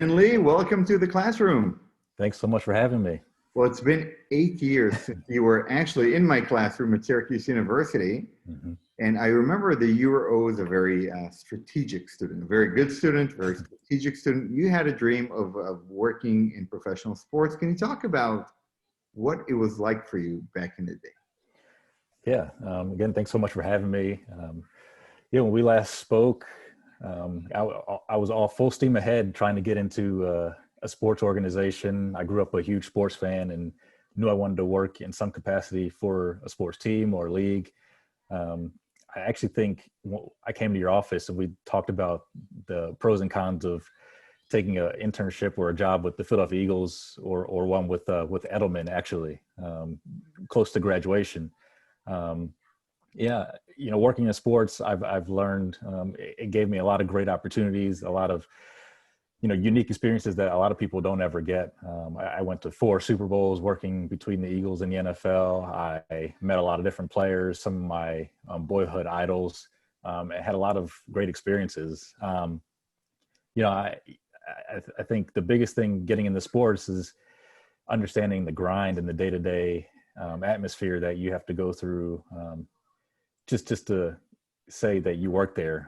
And Lee, welcome to the classroom. Thanks so much for having me. Well, it's been 8 years since you were actually in my classroom at Syracuse University. hmm And I remember that you were always a very strategic student, a very good student, very strategic student. You had a dream of working in professional sports. Can you talk about what it was like for you back in the day? Yeah. Again, thanks so much for having me. When we last spoke, I was all full steam ahead trying to get into a sports organization. I grew up a huge sports fan and knew I wanted to work in some capacity for a sports team or league. Um, I actually think I came to your office and we talked about the pros and cons of taking an internship or a job with the Philadelphia Eagles or one with Edelman, actually, close to graduation. Um, yeah, working in sports, I've learned it gave me a lot of great opportunities, a lot of unique experiences that a lot of people don't ever get. I went to 4 Super Bowls working between the Eagles and the NFL. I met a lot of different players, some of my boyhood idols, and had a lot of great experiences. You know, I think the biggest thing getting into sports is understanding the grind and the day-to-day atmosphere that you have to go through. Just to say that you work there,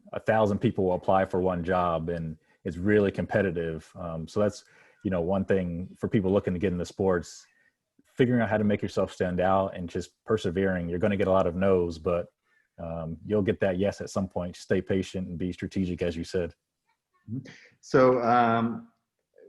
1,000 people will apply for one job, and it's really competitive. So that's one thing for people looking to get into sports, figuring out how to make yourself stand out and just persevering. You're going to get a lot of no's, but you'll get that yes at some point. Stay patient and be strategic, as you said. So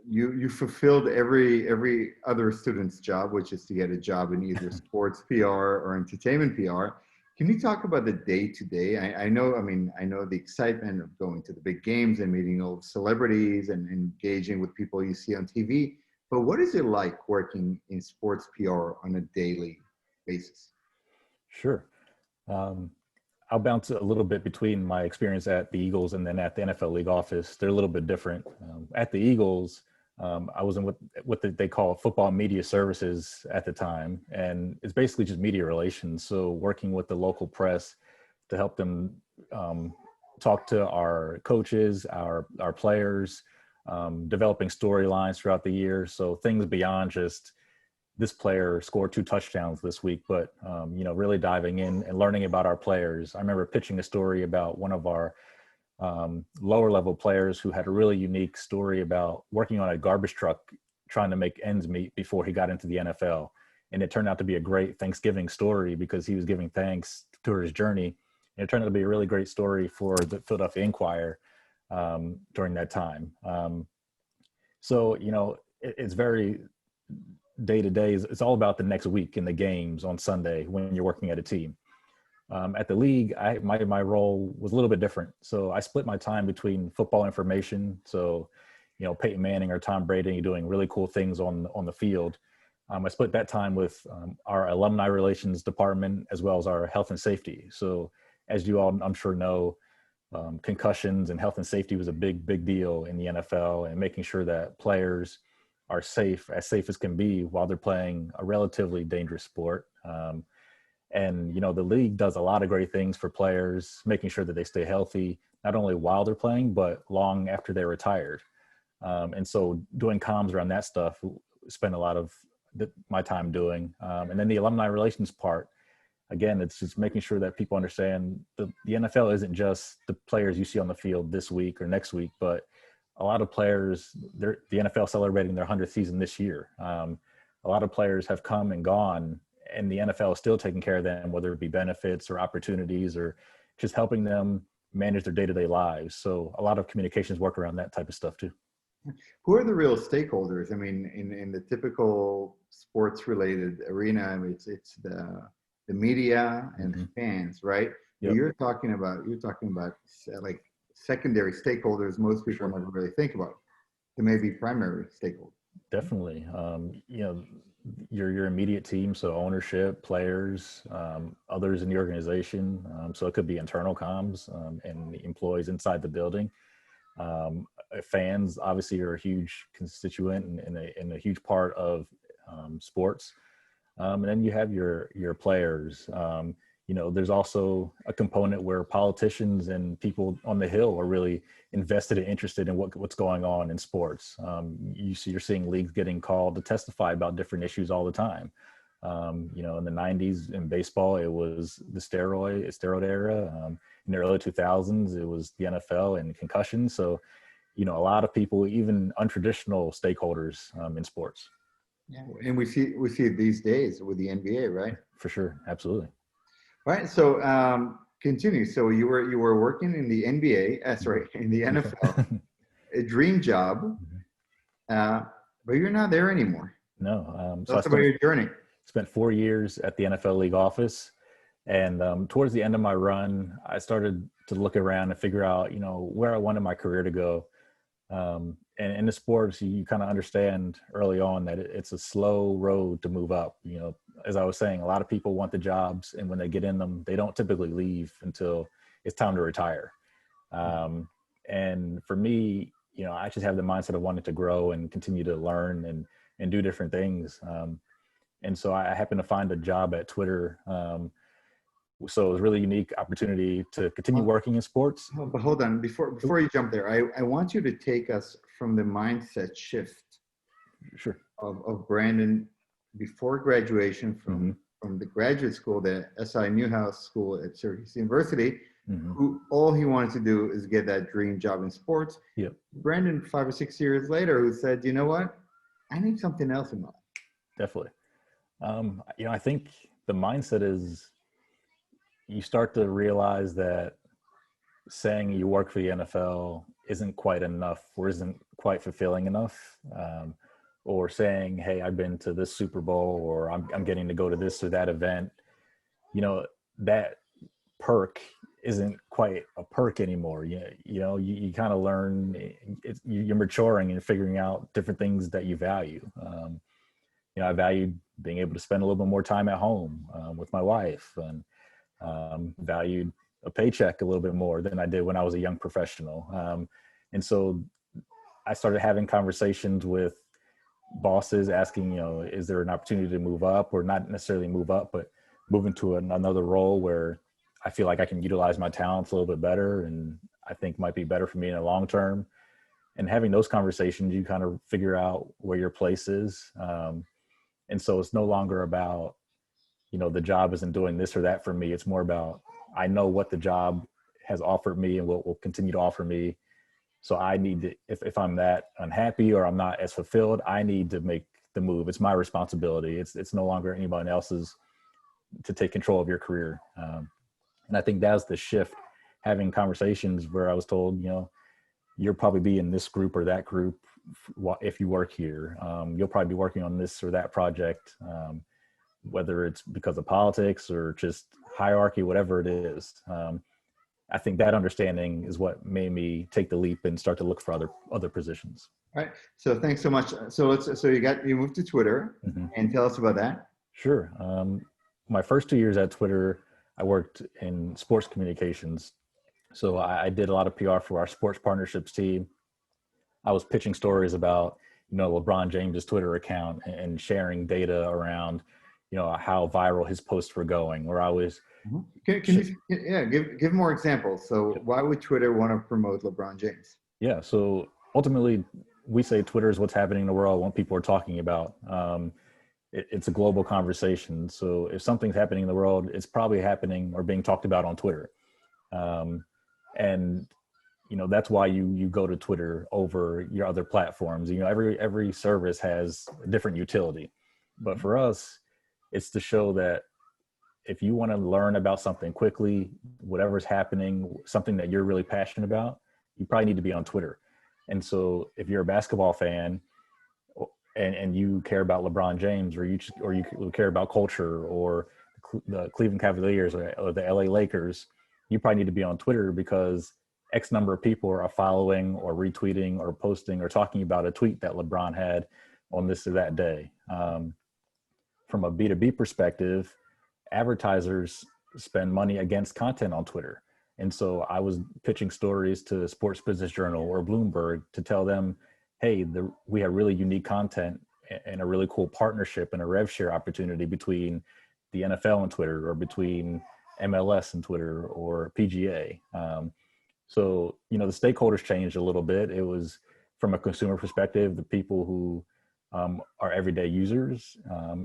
you fulfilled every other student's job, which is to get a job in either sports PR or entertainment PR. Can you talk about the day to day? I know, I know the excitement of going to the big games and meeting old celebrities and engaging with people you see on TV. But what is it like working in sports PR on a daily basis? Sure. I'll bounce a little bit between my experience at the Eagles and then at the NFL League office. They're a little bit different. At the Eagles, I was in what they call football media services at the time. And it's basically just media relations. So working with the local press to help them talk to our coaches, our players, developing storylines throughout the year. So things beyond just this player scored 2 touchdowns this week, but really diving in and learning about our players. I remember pitching a story about one of our lower level players who had a really unique story about working on a garbage truck, trying to make ends meet before he got into the NFL. And it turned out to be a great Thanksgiving story because he was giving thanks to his journey. And it turned out to be a really great story for the Philadelphia Inquirer during that time. It's very day to day. It's all about the next week in the games on Sunday when you're working at a team. At the league, my role was a little bit different. So I split my time between football information. So, Peyton Manning or Tom Brady doing really cool things on the field. I split that time with our alumni relations department as well as our health and safety. So as you all, I'm sure know, concussions and health and safety was a big deal in the NFL, and making sure that players are safe as can be while they're playing a relatively dangerous sport. The league does a lot of great things for players, making sure that they stay healthy, not only while they're playing, but long after they're retired. And so doing comms around that stuff, spend a lot of my time doing. And then the alumni relations part, again, it's just making sure that people understand the NFL isn't just the players you see on the field this week or next week, but a lot of players, the NFL celebrating their 100th season this year. A lot of players have come and gone, and the NFL is still taking care of them, whether it be benefits or opportunities or just helping them manage their day-to-day lives. So a lot of communications work around that type of stuff too. Who are the real stakeholders? I mean, in the typical sports-related arena, it's the media and the fans, right? Yep. You're talking about like secondary stakeholders. Most people never really think about. It may be primary stakeholders. Definitely. Your immediate team, so ownership, players, others in the organization. So it could be internal comms and the employees inside the building. Fans obviously are a huge constituent and a huge part of sports. And then you have your players. there's also a component where politicians and people on the Hill are really invested and interested in what's going on in sports. You're seeing leagues getting called to testify about different issues all the time. In the 90s in baseball, it was the steroid era. In the early 2000s, it was the NFL and concussions. So, a lot of people, even untraditional stakeholders in sports. Yeah, and we see it these days with the NBA, right? For sure, absolutely. Right. So continue. So you were working in the NBA, in the NFL, a dream job, but you're not there anymore. No. Tell us about your journey. Spent 4 years at the NFL league office. And towards the end of my run, I started to look around and figure out, where I wanted my career to go. And in the sports, you kind of understand early on that it's a slow road to move up. As I was saying, a lot of people want the jobs, and when they get in them, they don't typically leave until it's time to retire. And for me, I just have the mindset of wanting to grow and continue to learn and do different things. And so I happened to find a job at Twitter. So it was a really unique opportunity to continue working in sports. But hold on, before you jump there, I want you to take us from the mindset shift of Brandon before graduation from the graduate school, the SI Newhouse School at Syracuse University, who all he wanted to do is get that dream job in sports. Yep. Brandon, 5 or 6 years later, who said, you know what, I need something else in my life. Definitely. I think the mindset is you start to realize that saying you work for the NFL isn't quite enough or isn't quite fulfilling enough. Or saying, hey, I've been to this Super Bowl, or I'm getting to go to this or that event. That perk isn't quite a perk anymore. You kind of learn, you're maturing and figuring out different things that you value. I valued being able to spend a little bit more time at home with my wife, and valued a paycheck a little bit more than I did when I was a young professional. And so I started having conversations with bosses asking, is there an opportunity to move up, or not necessarily move up, but move into another role where I feel like I can utilize my talents a little bit better, and I think might be better for me in the long term. And having those conversations, you kind of figure out where your place is. And so it's no longer about, the job isn't doing this or that for me. It's more about, I know what the job has offered me and what will continue to offer me. So I need to, if I'm that unhappy or I'm not as fulfilled, I need to make the move. It's my responsibility. It's no longer anyone else's to take control of your career. And I think that's the shift, having conversations where I was told, you'll probably be in this group or that group if you work here. You'll probably be working on this or that project, whether it's because of politics or just hierarchy, whatever it is. I think that understanding is what made me take the leap and start to look for other positions. All right. So thanks so much. So you moved to Twitter, and tell us about that. Sure. My first 2 years at Twitter, I worked in sports communications. So I did a lot of PR for our sports partnerships team. I was pitching stories about, LeBron James' Twitter account and sharing data around, how viral his posts were going. Or I was Can you give more examples. So why would Twitter want to promote LeBron James? Yeah. So ultimately, we say Twitter is what's happening in the world, what people are talking about. It's a global conversation. So if something's happening in the world, it's probably happening or being talked about on Twitter. And that's why you go to Twitter over your other platforms. Every service has a different utility, but for us, it's to show that if you want to learn about something quickly, whatever's happening, something that you're really passionate about, you probably need to be on Twitter. And so if you're a basketball fan and you care about LeBron James, or you care about culture, or the Cleveland Cavaliers or the LA Lakers, you probably need to be on Twitter because X number of people are following or retweeting or posting or talking about a tweet that LeBron had on this or that day. From a B2B perspective, advertisers spend money against content on Twitter. And so I was pitching stories to Sports Business Journal or Bloomberg to tell them, hey, we have really unique content and a really cool partnership and a rev share opportunity between the NFL and Twitter, or between MLS and Twitter or PGA. So, the stakeholders changed a little bit. It was from a consumer perspective, the people who are everyday users.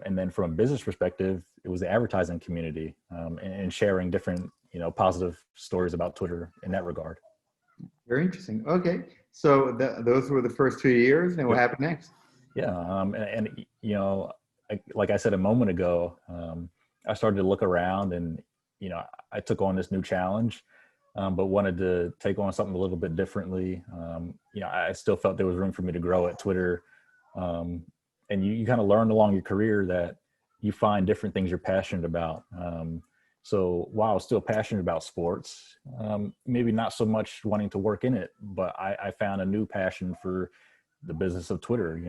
And then from a business perspective, it was the advertising community and sharing different, positive stories about Twitter in that regard. Very interesting. Okay. So those were the first 2 years. And what happened next? Yeah. Like I said a moment ago, I started to look around and, I took on this new challenge, but wanted to take on something a little bit differently. I still felt there was room for me to grow at Twitter. And you kind of learn along your career that you find different things you're passionate about. So while I was still passionate about sports, maybe not so much wanting to work in it, but I found a new passion for the business of Twitter.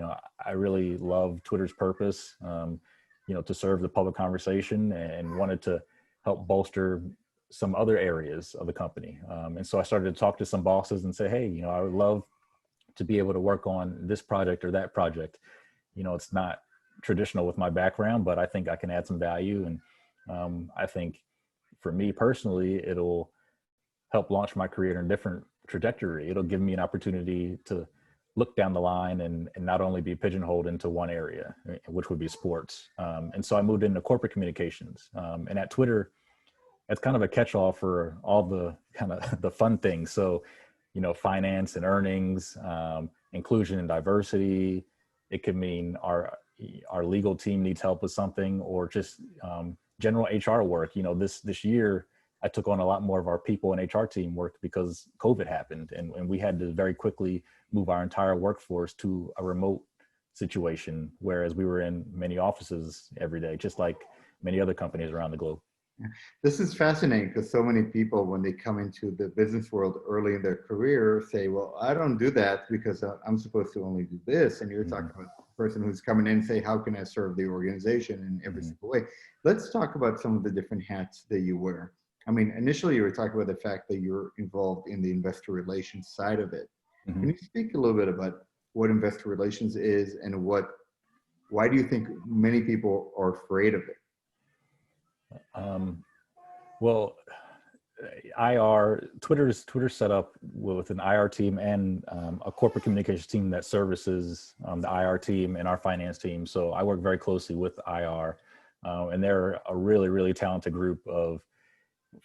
I really love Twitter's purpose, to serve the public conversation, and wanted to help bolster some other areas of the company. And so I started to talk to some bosses and say, hey, I would love to be able to work on this project or that project. It's not traditional with my background, but I think I can add some value. And I think for me personally, it'll help launch my career in a different trajectory. It'll give me an opportunity to look down the line and not only be pigeonholed into one area, which would be sports. And so I moved into corporate communications. And at Twitter, it's kind of a catch-all for all the kind of the fun things. So, finance and earnings, inclusion and diversity. It could mean our legal team needs help with something, or just general HR work. This year I took on a lot more of our people and HR team work because COVID happened, and we had to very quickly move our entire workforce to a remote situation, whereas we were in many offices every day, just like many other companies around the globe. This is fascinating because so many people, when they come into the business world early in their career, say, well, I don't do that because I'm supposed to only do this. And you're talking about a person who's coming in and say, how can I serve the organization in every single way? Let's talk about some of the different hats that you wear. I mean, initially you were talking about the fact that you're involved in the investor relations side of it. Can you speak a little bit about what investor relations is and why do you think many people are afraid of it? Well, Twitter's set up with an IR team and a corporate communications team that services the IR team and our finance team. So I work very closely with IR, and they're a really, really talented group of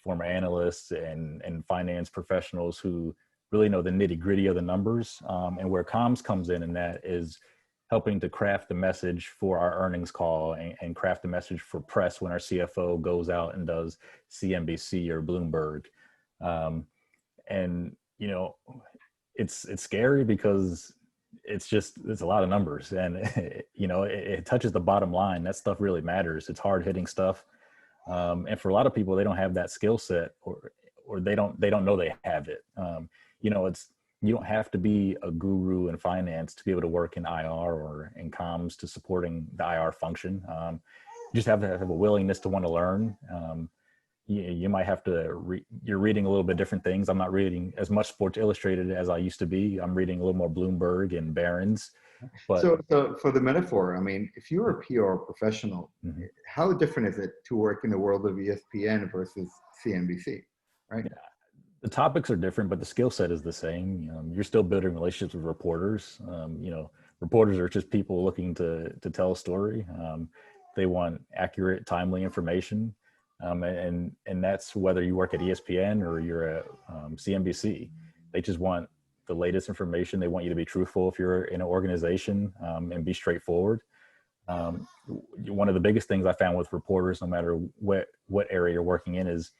former analysts and finance professionals who really know the nitty gritty of the numbers. And where comms comes in, and that is helping to craft the message for our earnings call and craft the message for press when our CFO goes out and does CNBC or Bloomberg. And, it's scary because it's a lot of numbers, and, it touches the bottom line. That stuff really matters. It's hard hitting stuff. And for a lot of people, they don't have that skill set, or they don't know they have it. You don't have to be a guru in finance to be able to work in IR or in comms to supporting the IR function. You just have to have a willingness to want to learn. You might have to, you're reading a little bit different things. I'm not reading as much Sports Illustrated as I used to be. I'm reading a little more Bloomberg and Barron's. But So for the metaphor, I mean, if you're a PR professional, how different is it to work in the world of ESPN versus CNBC, right? Yeah. The topics are different, but the skill set is the same. You're still building relationships with reporters. Reporters are just people looking to tell a story. They want accurate, timely information. And that's whether you work at ESPN or you're at CNBC. They just want the latest information. They want you to be truthful if you're in an organization, and be straightforward. One of the biggest things I found with reporters, no matter what area you're working in, is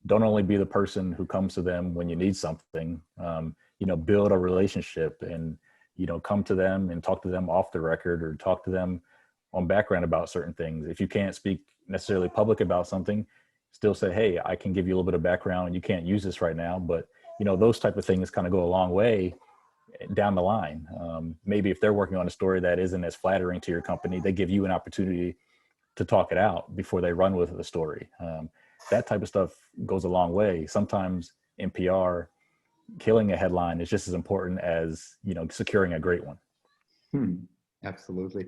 don't only be the person who comes to them when you need something. Build a relationship and, come to them and talk to them off the record, or talk to them on background about certain things. If you can't speak necessarily public about something, still say, hey, I can give you a little bit of background. You can't use this right now, but those type of things kind of go a long way down the line. Maybe if they're working on a story that isn't as flattering to your company, they give you an opportunity to talk it out before they run with the story. That type of stuff goes a long way. Sometimes in PR, killing a headline is just as important as, securing a great one. Absolutely.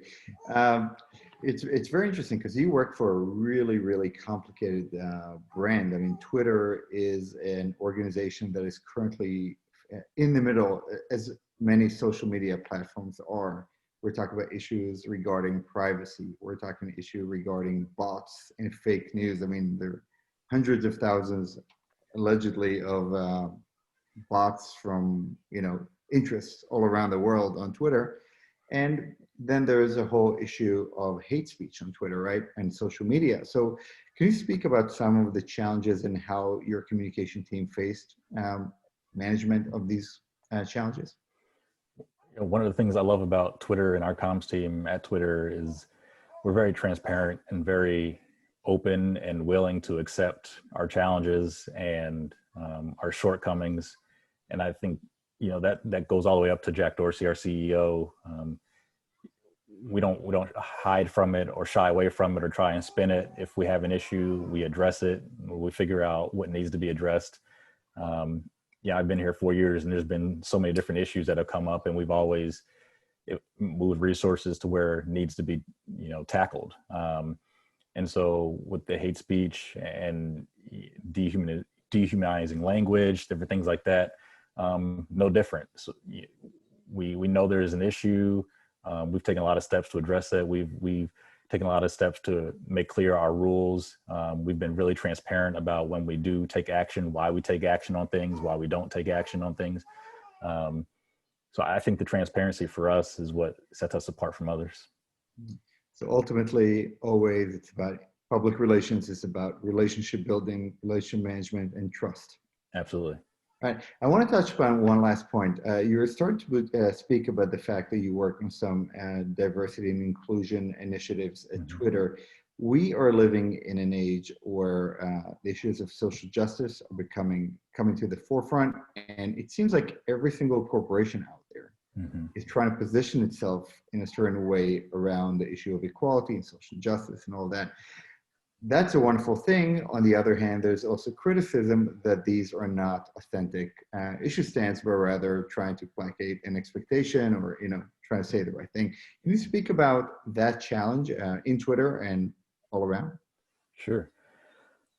Um, it's very interesting because you work for a really, really complicated brand. I mean, Twitter is an organization that is currently in the middle, as many social media platforms are. We're talking about issues regarding privacy. We're talking issue regarding bots and fake news. I mean, there are hundreds of thousands, allegedly, of bots from interests all around the world on Twitter. And then there is a whole issue of hate speech on Twitter, right? And social media. So can you speak about some of the challenges and how your communication team faced management of these challenges? One of the things I love about Twitter and our comms team at Twitter is we're very transparent and very open and willing to accept our challenges and our shortcomings. And I think, that goes all the way up to Jack Dorsey, our CEO. We don't hide from it or shy away from it or try and spin it. If we have an issue, we address it. We figure out what needs to be addressed. I've been here 4 years, and there's been so many different issues that have come up, and we've always moved resources to where it needs to be, tackled. And so with the hate speech and dehumanizing language, different things like that, no different. So we know there is an issue. We've taken a lot of steps to address it. We've taken a lot of steps to make clear our rules. We've been really transparent about when we do take action, why we take action on things, why we don't take action on things. So I think the transparency for us is what sets us apart from others. So ultimately, always it's about public relations. It's about relationship building, relationship management, and trust. Absolutely. All right. I want to touch upon one last point. You were starting to speak about the fact that you work on some diversity and inclusion initiatives at Twitter. We are living in an age where the issues of social justice are coming to the forefront, and it seems like every single corporation out there is trying to position itself in a certain way around the issue of equality and social justice and all that. That's a wonderful thing. On the other hand, there's also criticism that these are not authentic issue stands, but rather trying to placate an expectation or, trying to say the right thing. Can you speak about that challenge in Twitter and all around? Sure.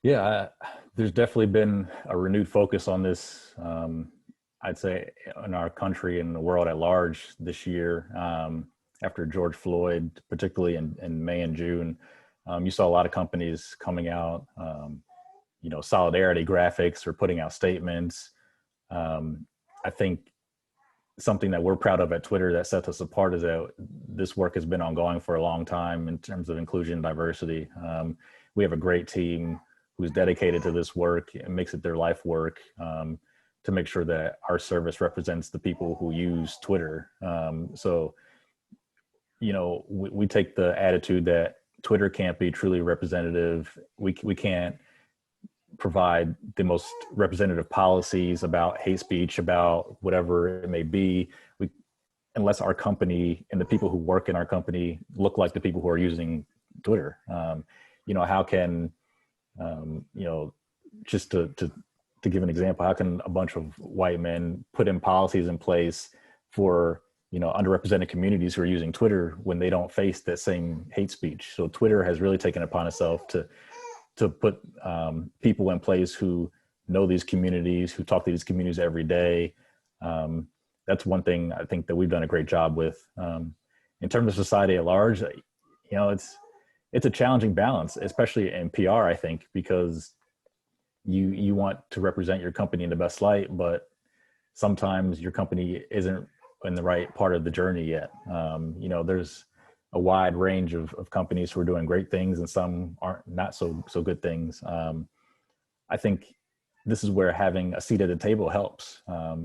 Yeah, there's definitely been a renewed focus on this, I'd say, in our country and the world at large this year. After George Floyd, particularly in May and June, you saw a lot of companies coming out, solidarity graphics or putting out statements. I think something that we're proud of at Twitter that sets us apart is that this work has been ongoing for a long time in terms of inclusion and diversity. We have a great team who's dedicated to this work and makes it their life work to make sure that our service represents the people who use Twitter. We take the attitude that Twitter can't be truly representative. We can't provide the most representative policies about hate speech, about whatever it may be, unless our company and the people who work in our company look like the people who are using Twitter. How can, just to give an example, how can a bunch of white men put in policies in place for underrepresented communities who are using Twitter when they don't face that same hate speech? So Twitter has really taken upon itself to put people in place who know these communities, who talk to these communities every day. That's one thing I think that we've done a great job with. In terms of society at large, it's a challenging balance, especially in PR, I think, because you want to represent your company in the best light, but sometimes your company isn't in the right part of the journey yet. There's a wide range of companies who are doing great things and some aren't not so good things. I think this is where having a seat at the table helps.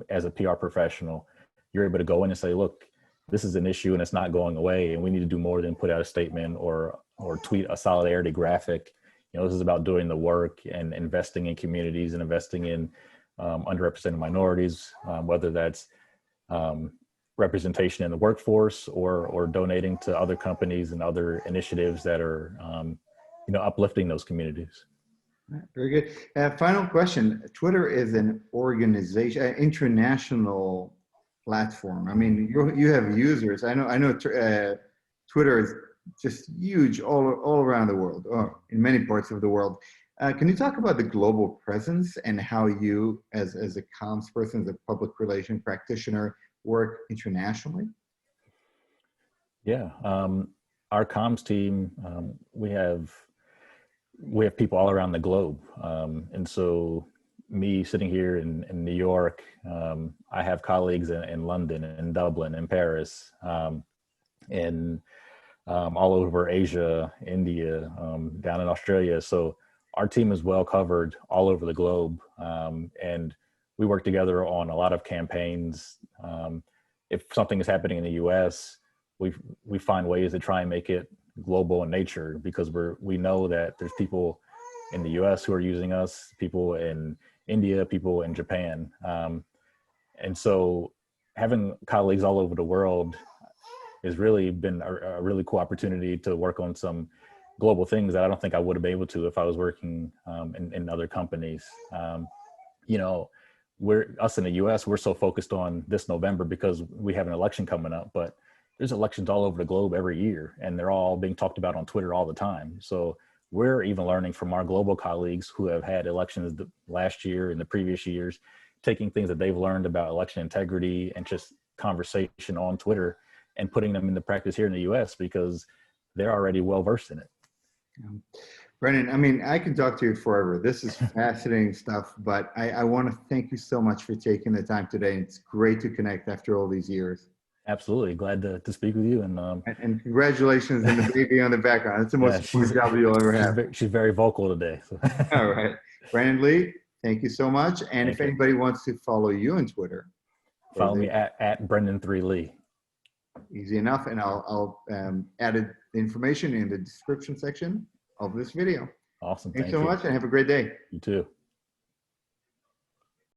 As a PR professional, you're able to go in and say, look, this is an issue and it's not going away, and we need to do more than put out a statement or tweet a solidarity graphic. This is about doing the work and investing in communities and investing in underrepresented minorities, whether that's representation in the workforce or donating to other companies and other initiatives that are, uplifting those communities. Very good. Final question. Twitter is an organization, an international platform. I mean, you have users. I know Twitter is just huge all around the world, or in many parts of the world. Can you talk about the global presence and how you, as a comms person, as a public relation practitioner, work internationally? Yeah, our comms team, we have people all around the globe, and so me sitting here in New York, I have colleagues in London, in Dublin, in Paris, in all over Asia, India, down in Australia. So our team is well covered all over the globe, and we work together on a lot of campaigns. If something is happening in the U.S., we find ways to try and make it global in nature, because we know that there's people in the U.S. who are using us, people in India, people in Japan, and so having colleagues all over the world has really been a really cool opportunity to work on some global things that I don't think I would have been able to if I was working in other companies. You know, us in the U.S., we're so focused on this November because we have an election coming up, but there's elections all over the globe every year, and they're all being talked about on Twitter all the time. So we're even learning from our global colleagues who have had elections last year and the previous years, taking things that they've learned about election integrity and just conversation on Twitter and putting them into practice here in the U.S. because they're already well versed in it. Brendan, I mean, I can talk to you forever. This is fascinating stuff, but I want to thank you so much for taking the time today. It's great to connect after all these years. Absolutely. Glad to speak with you. And congratulations on the baby on the background. It's the most important job you'll ever have. She's very vocal today. So. All right. Brandon Lee, thank you so much. And Thank if you. anybody wants to follow you on Twitter, follow me at Brendan3Lee. Easy enough. And I'll add the information in the description section of this video. Awesome. Thanks so much and have a great day. You too.